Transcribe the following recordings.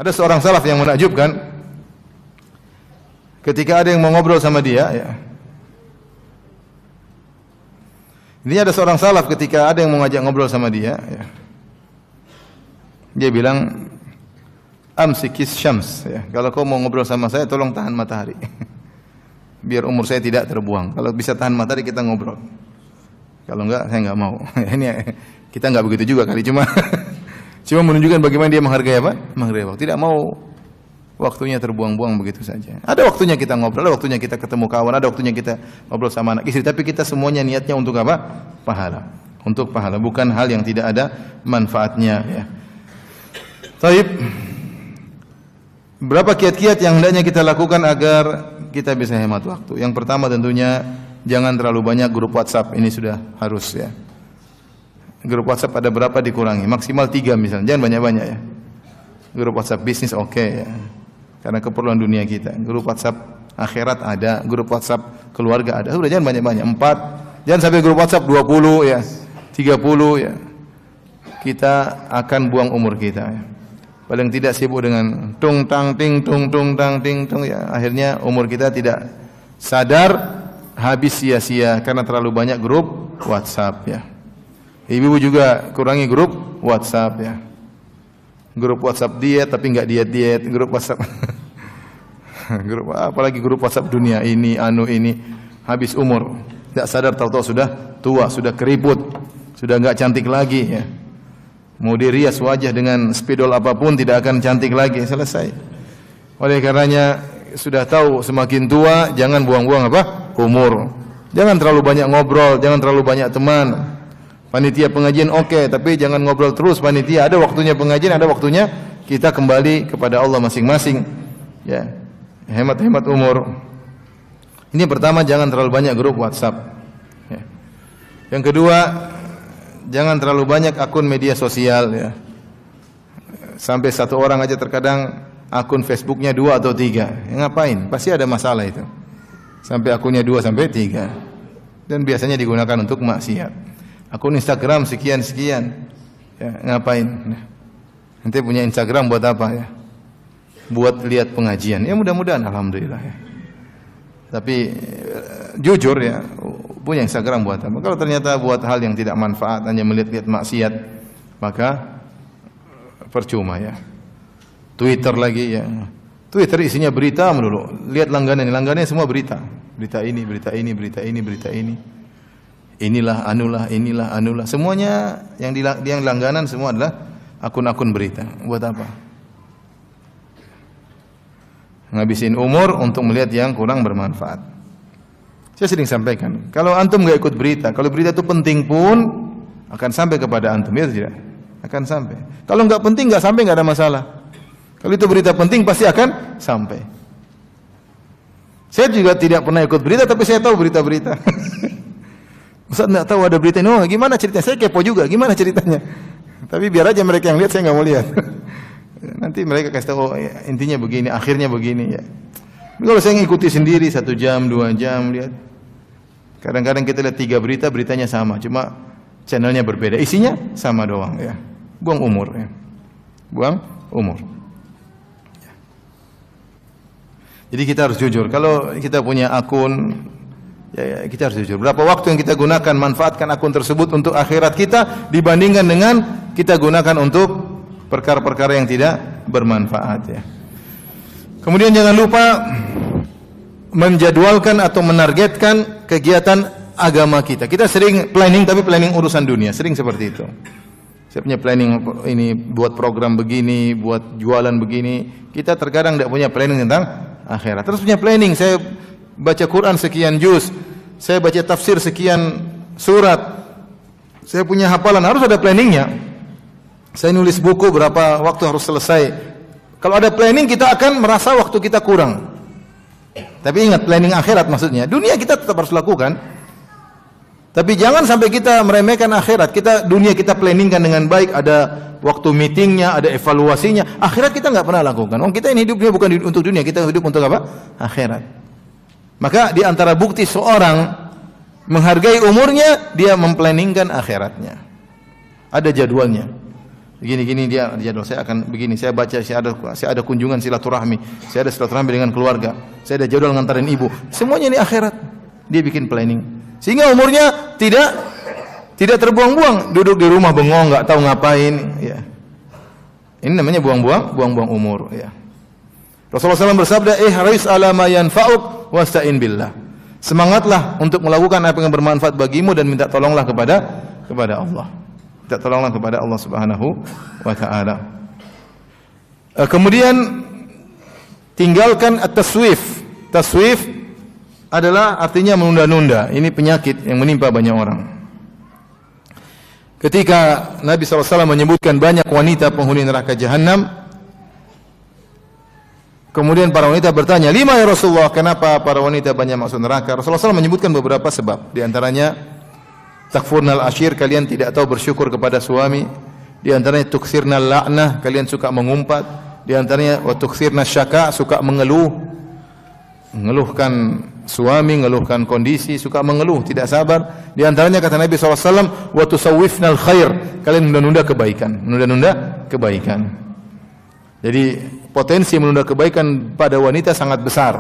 Ada seorang salaf yang menakjubkan, ketika ada yang mau ngobrol sama dia, ya. Ini ada seorang salaf ketika ada yang mau ngajak ngobrol sama dia, ya. Dia bilang, amsikis syams, ya. Kalau kau mau ngobrol sama saya, tolong tahan matahari. Biar umur saya tidak terbuang. Kalau bisa tahan matahari, kita ngobrol. Kalau enggak, saya enggak mau. Ini kita enggak begitu juga kali, cuma menunjukkan bagaimana dia menghargai apa? Menghargai waktu. Tidak mau waktunya terbuang-buang begitu saja. Ada waktunya kita ngobrol, ada waktunya kita ketemu kawan, ada waktunya kita ngobrol sama anak istri, tapi kita semuanya niatnya untuk apa? Pahala. Untuk pahala, bukan hal yang tidak ada manfaatnya, ya. Baik. Berapa kiat-kiat yang hendaknya kita lakukan agar kita bisa hemat waktu? Yang pertama tentunya jangan terlalu banyak grup WhatsApp. Ini sudah harus, ya. Grup WhatsApp ada berapa dikurangi? Maksimal 3 misalnya. Jangan banyak-banyak, ya. Grup WhatsApp bisnis oke, ya. Karena keperluan dunia kita. Grup WhatsApp akhirat ada, grup WhatsApp keluarga ada. Sudah jangan banyak-banyak. 4. Jangan sampai grup WhatsApp 20, ya. 30, ya. Kita akan buang umur kita, ya. Paling tidak sibuk dengan tung tang ting tung tang ting tung, ya. Akhirnya umur kita tidak sadar habis sia-sia karena terlalu banyak grup WhatsApp, ya. Ibu juga kurangi grup WhatsApp, ya. Grup WhatsApp diet tapi enggak diet-diet, grup WhatsApp grup apalagi grup WhatsApp dunia ini habis umur. Tidak sadar tahu-tahu sudah tua, sudah keriput, sudah enggak cantik lagi, ya. Mau dirias wajah dengan spidol apapun tidak akan cantik lagi, selesai. Oleh karenanya sudah tahu semakin tua jangan buang-buang apa? Umur. Jangan terlalu banyak ngobrol, jangan terlalu banyak teman. Panitia pengajian oke, tapi jangan ngobrol terus panitia. Ada waktunya pengajian, ada waktunya kita kembali kepada Allah masing-masing. Ya. Hemat-hemat umur. Ini pertama, jangan terlalu banyak grup WhatsApp. Ya. Yang kedua, jangan terlalu banyak akun media sosial, ya. Sampai satu orang aja terkadang akun Facebooknya 2 atau 3. Ya, ngapain? Pasti ada masalah itu. Sampai akunnya 2 sampai 3. Dan biasanya digunakan untuk maksiat. Akun Instagram sekian-sekian. Ya, ngapain? Nanti punya Instagram buat apa, ya? Buat lihat pengajian. Ya mudah-mudahan alhamdulillah, ya. Tapi jujur, ya, punya Instagram buat apa? Kalau ternyata buat hal yang tidak manfaat, hanya melihat-lihat maksiat, maka percuma, ya. Twitter lagi, ya. Twitter isinya berita melulu. Lihat langganannya semua berita. Berita ini, berita ini, berita ini, berita ini. Inilah anulah. Semuanya yang langganan semua adalah akun-akun berita. Buat apa? Ngabisin umur untuk melihat yang kurang bermanfaat. Saya sering sampaikan, kalau antum enggak ikut berita, kalau berita itu penting pun akan sampai kepada antum, ya tidak? Akan sampai. Kalau enggak penting enggak sampai, enggak ada masalah. Kalau itu berita penting pasti akan sampai. Saya juga tidak pernah ikut berita, tapi saya tahu berita-berita. Ustaz enggak tahu ada berita ini. Oh, gimana ceritanya? Saya kepo juga, gimana ceritanya? Tapi biar aja mereka yang lihat, saya enggak mau lihat. Nanti mereka kasih tahu, oh, ya, intinya begini, akhirnya begini, ya. Kalau saya ngikuti sendiri 1 jam, 2 jam lihat. Kadang-kadang kita lihat 3 berita, beritanya sama, cuma channelnya berbeda, isinya sama doang, ya. Buang umur, ya. Buang umur. Ya. Jadi kita harus jujur. Kalau kita punya akun, ya, kita harus jujur. Berapa waktu yang kita gunakan, manfaatkan akun tersebut untuk akhirat kita dibandingkan dengan kita gunakan untuk perkara-perkara yang tidak bermanfaat, ya. Kemudian jangan lupa menjadwalkan atau menargetkan kegiatan agama kita. Kita sering planning, tapi planning urusan dunia, sering seperti itu. Saya punya planning ini, buat program begini, buat jualan begini. Kita terkadang tidak punya planning tentang akhirat. Terus punya planning, saya baca Quran sekian juz, saya baca tafsir sekian surat, saya punya hafalan, harus ada planningnya. Saya nulis buku berapa waktu harus selesai. Kalau ada planning, kita akan merasa waktu kita kurang. Tapi ingat, planning akhirat maksudnya. Dunia kita tetap harus lakukan. Tapi jangan sampai kita meremehkan akhirat. Dunia kita planningkan dengan baik, ada waktu meetingnya, ada evaluasinya. Akhirat kita nggak pernah lakukan. Kita ini hidupnya bukan untuk dunia, kita hidup untuk apa? Akhirat. Maka di antara bukti seorang menghargai umurnya, dia memplanningkan akhiratnya. Ada jadwalnya. Begini-gini dia jadwal, saya akan begini, saya baca, saya ada kunjungan silaturahmi, saya ada silaturahmi dengan keluarga, saya ada jadwal ngantarin ibu. Semuanya ini akhirat. Dia bikin planning. Sehingga umurnya tidak terbuang-buang, duduk di rumah bengong, enggak tahu ngapain, ya. Ini namanya buang-buang umur, ya. Rasulullah SAW bersabda, "Ihris ala ma yanfa'uk wasta'in billah." Semangatlah untuk melakukan apa yang bermanfaat bagimu dan minta tolonglah kepada Allah. Minta tolonglah kepada Allah Subhanahu wa taala. Kemudian tinggalkan at-taswif. Taswif adalah artinya menunda-nunda. Ini penyakit yang menimpa banyak orang. Ketika Nabi SAW menyebutkan banyak wanita penghuni neraka Jahannam, kemudian para wanita bertanya, "Lima ya Rasulullah, kenapa para wanita banyak masuk neraka?" Rasulullah SAW menyebutkan beberapa sebab. Di antaranya takfurnal ashir, kalian tidak tahu bersyukur kepada suami. Di antaranya tukthirnal la'nah, kalian suka mengumpat. Di antaranya wa tukthirnas syaka, suka mengeluhkan suami, mengeluhkan kondisi, suka mengeluh, tidak sabar. Di antaranya kata Nabi SAW, wa tusawwifnal khair, kalian menunda-nunda kebaikan. Jadi potensi menunda kebaikan pada wanita sangat besar.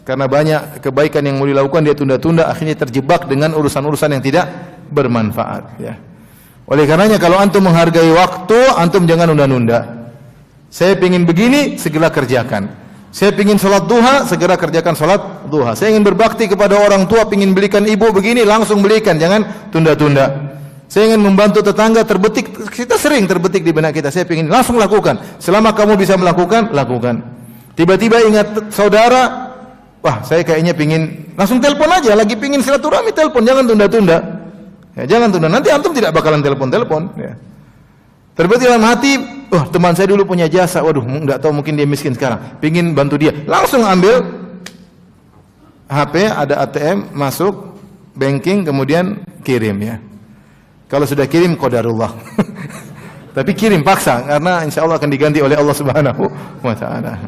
Karena banyak kebaikan yang mau dilakukan dia tunda-tunda, akhirnya terjebak dengan urusan-urusan yang tidak bermanfaat, ya. Oleh karenanya kalau antum menghargai waktu, antum jangan nunda-nunda. Saya ingin begini, segera kerjakan. Saya ingin salat duha, segera kerjakan salat duha. Saya ingin berbakti kepada orang tua, ingin belikan ibu begini, langsung belikan, jangan tunda-tunda. Saya ingin membantu tetangga, terbetik, kita sering terbetik di benak kita, saya ingin langsung lakukan. Selama kamu bisa melakukan, lakukan. Tiba-tiba ingat saudara, wah saya kayaknya pingin, langsung telepon aja, lagi pingin silaturahmi, telepon, jangan tunda-tunda. Ya, jangan tunda, nanti antum tidak bakalan telepon-telepon. Ya. Terbetik dalam hati, wah teman saya dulu punya jasa, waduh nggak tahu mungkin dia miskin sekarang, pingin bantu dia, langsung ambil HP, ada ATM, masuk banking, kemudian kirim, ya. Kalau sudah kirim qadarullah. Tapi kirim paksa karena insya Allah akan diganti oleh Allah Subhanahu wa taala.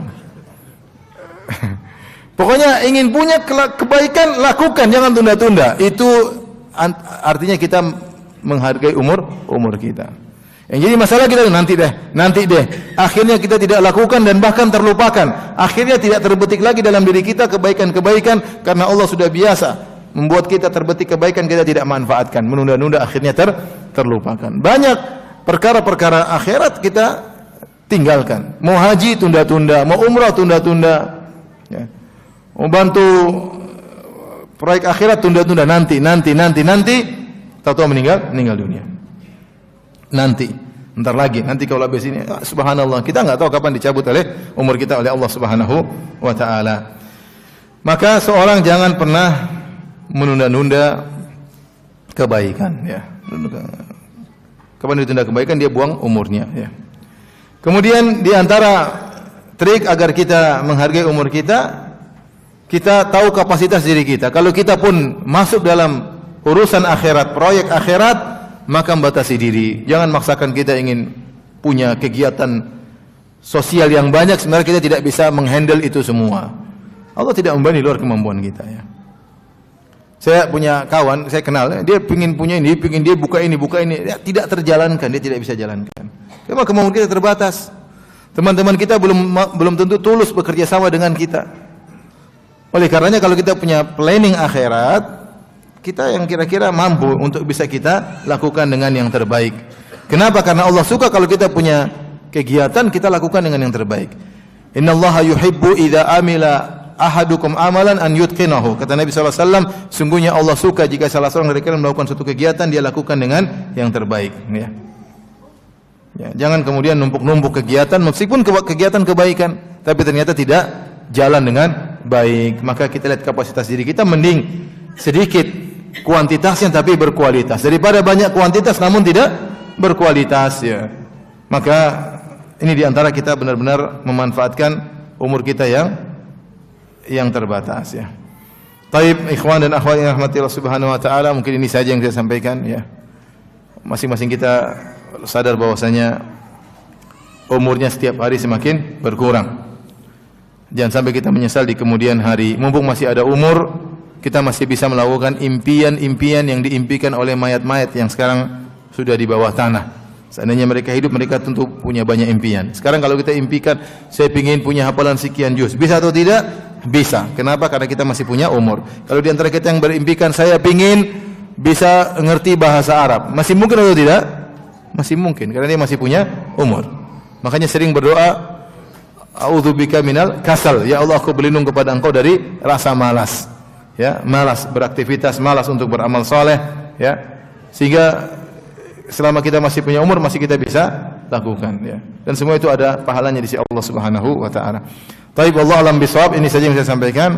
Pokoknya ingin punya kebaikan, lakukan, jangan tunda-tunda. Itu artinya kita menghargai umur kita. Yang jadi masalah kita nanti deh. Akhirnya kita tidak lakukan dan bahkan terlupakan. Akhirnya tidak terbetik lagi dalam diri kita kebaikan-kebaikan karena Allah sudah biasa membuat kita terbetik kebaikan, kita tidak manfaatkan, menunda-nunda, akhirnya terlupakan. Banyak perkara-perkara akhirat kita tinggalkan. Mau haji tunda-tunda, mau umrah tunda-tunda, ya. Mau bantu proyek akhirat tunda-tunda, nanti, tahu-tahu meninggal dunia. Nanti, ntar lagi, nanti kalau habis ini, subhanallah, kita nggak tahu kapan dicabut oleh umur kita oleh Allah Subhanahu wa taala. Maka seorang jangan pernah menunda-nunda kebaikan, ya. Kapan ditunda kebaikan, dia buang umurnya, ya. Kemudian di antara trik agar kita menghargai umur kita tahu kapasitas diri kita. Kalau kita pun masuk dalam urusan akhirat, proyek akhirat, maka membatasi diri. Jangan maksakan kita ingin punya kegiatan sosial yang banyak, sebenarnya kita tidak bisa menghandle itu semua. Allah tidak membebani luar kemampuan kita, ya. Saya punya kawan, saya kenal, dia pingin punya ini, pingin dia buka ini, ya, tidak terjalankan, dia tidak bisa jalankan. Karena kemampuan kita terbatas. Teman-teman kita belum tentu tulus bekerja sama dengan kita. Oleh karenanya kalau kita punya planning akhirat, kita yang kira-kira mampu untuk bisa kita lakukan dengan yang terbaik. Kenapa? Karena Allah suka kalau kita punya kegiatan, kita lakukan dengan yang terbaik. Innallaha yuhibbu idza amila ahadukum amalan an yutqinahu. Kata Nabi SAW, sungguhnya Allah suka jika salah seorang dari kalian melakukan suatu kegiatan, dia lakukan dengan yang terbaik, ya. Ya, jangan kemudian numpuk-numpuk kegiatan, meskipun kegiatan kebaikan, tapi ternyata tidak jalan dengan baik. Maka kita lihat kapasitas diri kita, mending sedikit kuantitasnya tapi berkualitas daripada banyak kuantitas namun tidak berkualitas, ya. Maka ini diantara kita benar-benar memanfaatkan umur kita yang terbatas, ya. Taib, ikhwan dan akhwat yang rahmati Allah Subhanahu wa taala, mungkin ini saja yang saya sampaikan, ya. Masing-masing kita sadar bahwasanya umurnya setiap hari semakin berkurang. Jangan sampai kita menyesal di kemudian hari. Mumpung masih ada umur, kita masih bisa melakukan impian-impian yang diimpikan oleh mayat-mayat yang sekarang sudah di bawah tanah. Seandainya mereka hidup, mereka tentu punya banyak impian. Sekarang kalau kita impikan, saya ingin punya hafalan sekian juz, bisa atau tidak? Bisa. Kenapa? Karena kita masih punya umur. Kalau di antara kita yang berimpikan, saya ingin bisa ngerti bahasa Arab, masih mungkin atau tidak? Masih mungkin, karena dia masih punya umur. Makanya sering berdoa, a'udzubika minal kasal. Ya Allah, aku berlindung kepada Engkau dari rasa malas. Ya, malas beraktivitas, malas untuk beramal saleh, ya. Sehingga selama kita masih punya umur, masih kita bisa lakukan, ya. Dan semua itu ada pahalanya di sisi Allah Subhanahu wa taala. Baik, wallahu alam bisawab. Ini saja yang saya sampaikan.